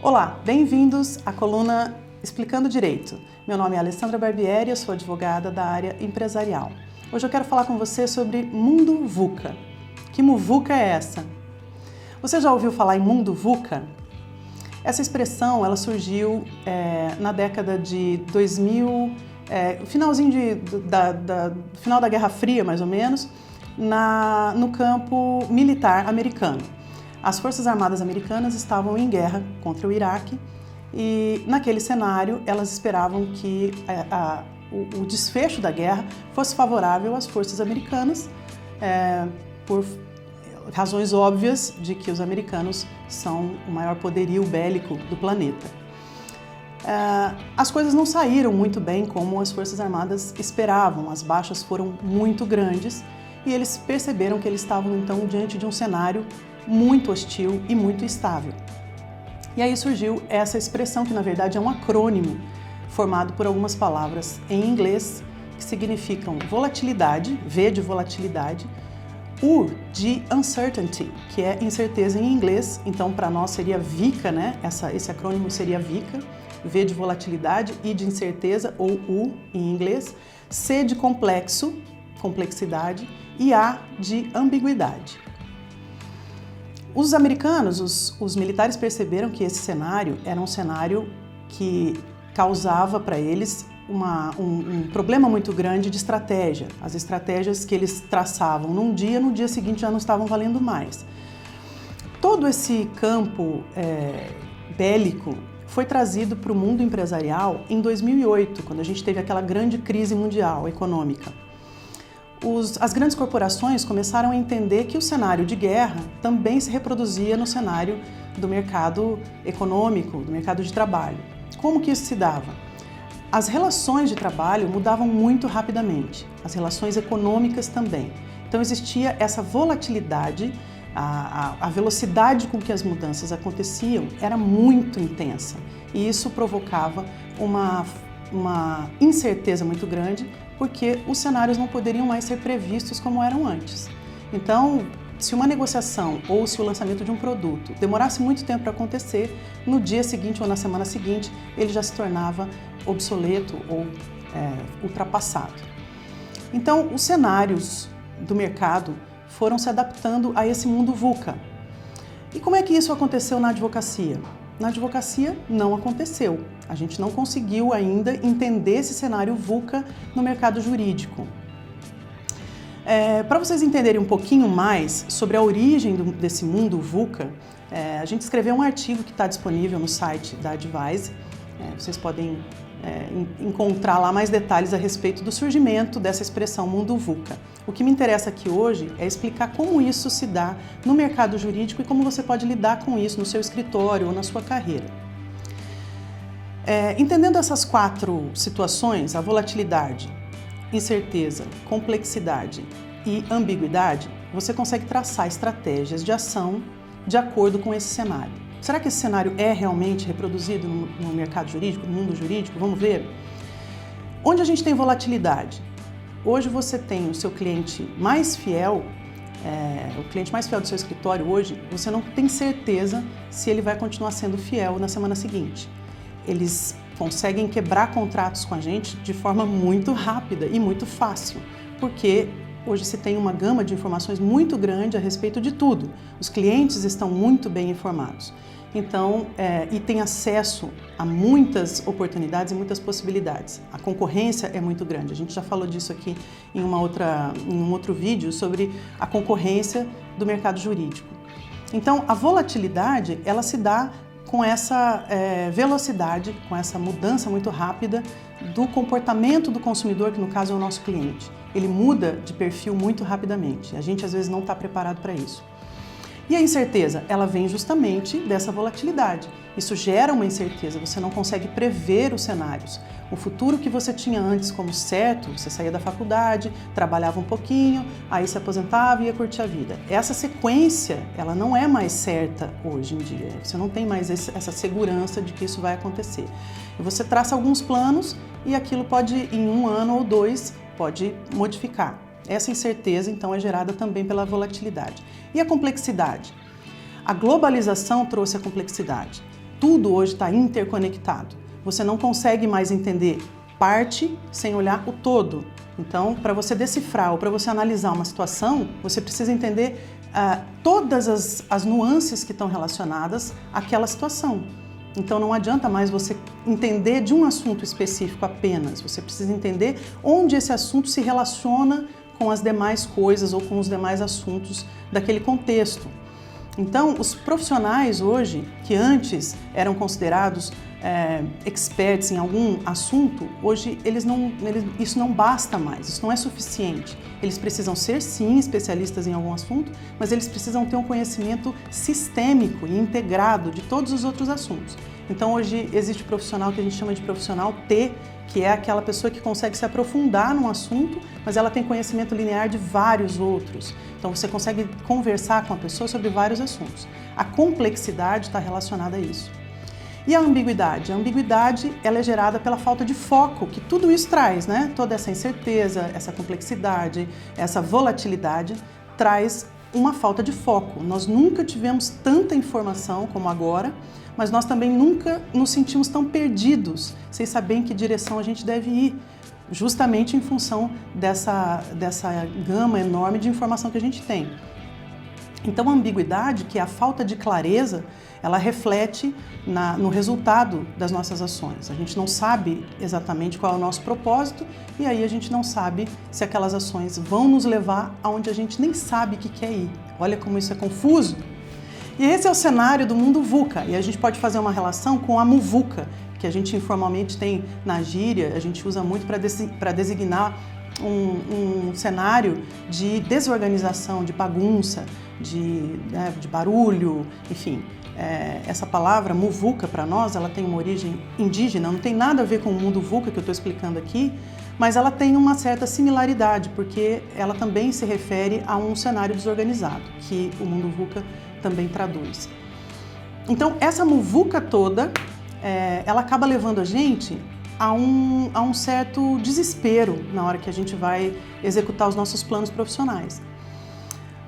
Olá, bem-vindos à coluna Explicando Direito. Meu nome é Alessandra Barbieri, eu sou advogada da área empresarial. Hoje eu quero falar com você sobre mundo VUCA. Que muvuca é essa? Você já ouviu falar em mundo VUCA? Essa expressão ela surgiu na década de 2000, finalzinho final da Guerra Fria, mais ou menos, no campo militar americano. As Forças Armadas Americanas estavam em guerra contra o Iraque e, naquele cenário, elas esperavam que o desfecho da guerra fosse favorável às forças americanas, por razões óbvias de que os americanos são o maior poderio bélico do planeta. As coisas não saíram muito bem como as Forças Armadas esperavam, as baixas foram muito grandes e eles perceberam que eles estavam então diante de um cenário muito hostil e muito instável. E aí surgiu essa expressão que na verdade é um acrônimo formado por algumas palavras em inglês que significam volatilidade, V de volatilidade, U de uncertainty, que é incerteza em inglês, então para nós seria VICA, né? Esse acrônimo seria VICA, V de volatilidade, I de incerteza ou U em inglês, C de complexo, complexidade e A de ambiguidade. Os americanos, os militares perceberam que esse cenário era um cenário que causava para eles um problema muito grande de estratégia. As estratégias que eles traçavam no dia seguinte já não estavam valendo mais. Todo esse campo bélico foi trazido para o mundo empresarial em 2008, quando a gente teve aquela grande crise mundial econômica. As grandes corporações começaram a entender que o cenário de guerra também se reproduzia no cenário do mercado econômico, do mercado de trabalho. Como que isso se dava? As relações de trabalho mudavam muito rapidamente, as relações econômicas também. Então existia essa volatilidade, a velocidade com que as mudanças aconteciam era muito intensa e isso provocava uma incerteza muito grande, porque os cenários não poderiam mais ser previstos como eram antes. Então, se uma negociação ou se o lançamento de um produto demorasse muito tempo para acontecer, no dia seguinte ou na semana seguinte, ele já se tornava obsoleto ou ultrapassado. Então, os cenários do mercado foram se adaptando a esse mundo VUCA. E como é que isso aconteceu na advocacia? Na advocacia não aconteceu. A gente não conseguiu ainda entender esse cenário VUCA no mercado jurídico. Para vocês entenderem um pouquinho mais sobre a origem desse mundo VUCA, a gente escreveu um artigo que está disponível no site da Advise. Vocês podem encontrar lá mais detalhes a respeito do surgimento dessa expressão mundo VUCA. O que me interessa aqui hoje é explicar como isso se dá no mercado jurídico e como você pode lidar com isso no seu escritório ou na sua carreira. Entendendo essas quatro situações, a volatilidade, incerteza, complexidade e ambiguidade, você consegue traçar estratégias de ação de acordo com esse cenário. Será que esse cenário é realmente reproduzido no mercado jurídico, no mundo jurídico? Vamos ver. Onde a gente tem volatilidade? Hoje você tem o seu cliente mais fiel, o cliente mais fiel do seu escritório hoje, você não tem certeza se ele vai continuar sendo fiel na semana seguinte. Eles conseguem quebrar contratos com a gente de forma muito rápida e muito fácil, porque hoje se tem uma gama de informações muito grande a respeito de tudo. Os clientes estão muito bem informados. Então, e tem acesso a muitas oportunidades e muitas possibilidades. A concorrência é muito grande. A gente já falou disso aqui em um outro vídeo sobre a concorrência do mercado jurídico. Então, a volatilidade, ela se dá com essa velocidade, com essa mudança muito rápida do comportamento do consumidor, que no caso é o nosso cliente. Ele muda de perfil muito rapidamente. A gente às vezes não está preparado para isso. E a incerteza, ela vem justamente dessa volatilidade. Isso gera uma incerteza, você não consegue prever os cenários. O futuro que você tinha antes como certo, você saía da faculdade, trabalhava um pouquinho, aí se aposentava e ia curtir a vida. Essa sequência, ela não é mais certa hoje em dia. Você não tem mais essa segurança de que isso vai acontecer. E você traça alguns planos e aquilo pode, em 1 ano ou 2, pode modificar. Essa incerteza, então, é gerada também pela volatilidade. E a complexidade? A globalização trouxe a complexidade. tudo hoje está interconectado. Você não consegue mais entender parte sem olhar o todo. Então, para você decifrar ou para você analisar uma situação, você precisa entender todas as nuances que estão relacionadas àquela situação. Então, não adianta mais você entender de um assunto específico apenas. Você precisa entender onde esse assunto se relaciona com as demais coisas ou com os demais assuntos daquele contexto. Então, os profissionais hoje, que antes eram considerados experts em algum assunto, hoje isso não basta mais, isso não é suficiente. Eles precisam ser, sim, especialistas em algum assunto, mas eles precisam ter um conhecimento sistêmico e integrado de todos os outros assuntos. Então, hoje existe profissional que a gente chama de profissional T, que é aquela pessoa que consegue se aprofundar num assunto, mas ela tem conhecimento linear de vários outros. Então, você consegue conversar com a pessoa sobre vários assuntos. A complexidade está relacionada a isso. E a ambiguidade? A ambiguidade, ela é gerada pela falta de foco, que tudo isso traz, né? Toda essa incerteza, essa complexidade, essa volatilidade, traz uma falta de foco. Nós nunca tivemos tanta informação como agora, mas nós também nunca nos sentimos tão perdidos, sem saber em que direção a gente deve ir, justamente em função dessa gama enorme de informação que a gente tem. Então, a ambiguidade, que é a falta de clareza, ela reflete no resultado das nossas ações. A gente não sabe exatamente qual é o nosso propósito e aí a gente não sabe se aquelas ações vão nos levar aonde a gente nem sabe que quer ir. Olha como isso é confuso. E esse é o cenário do mundo VUCA, e a gente pode fazer uma relação com a muvuca, que a gente informalmente tem na gíria, a gente usa muito para designar um cenário de desorganização, de bagunça, de barulho, enfim. Essa palavra muvuca para nós, ela tem uma origem indígena, não tem nada a ver com o mundo VUCA que eu estou explicando aqui, mas ela tem uma certa similaridade, porque ela também se refere a um cenário desorganizado, que o mundo VUCA também traduz. Então, essa muvuca toda, ela acaba levando a gente a um certo desespero na hora que a gente vai executar os nossos planos profissionais.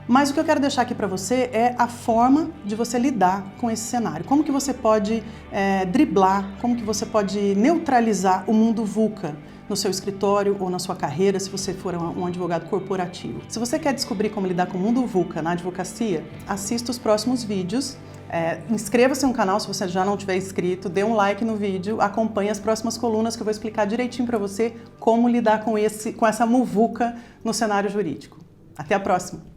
Mas o que eu quero deixar aqui para você é a forma de você lidar com esse cenário. Como que você pode driblar, como que você pode neutralizar o mundo VUCA no seu escritório ou na sua carreira, se você for um advogado corporativo. Se você quer descobrir como lidar com o mundo VUCA na advocacia, assista os próximos vídeos. Inscreva-se no canal se você já não tiver inscrito, dê um like no vídeo, acompanhe as próximas colunas que eu vou explicar direitinho para você como lidar com essa muvuca no cenário jurídico. Até a próxima!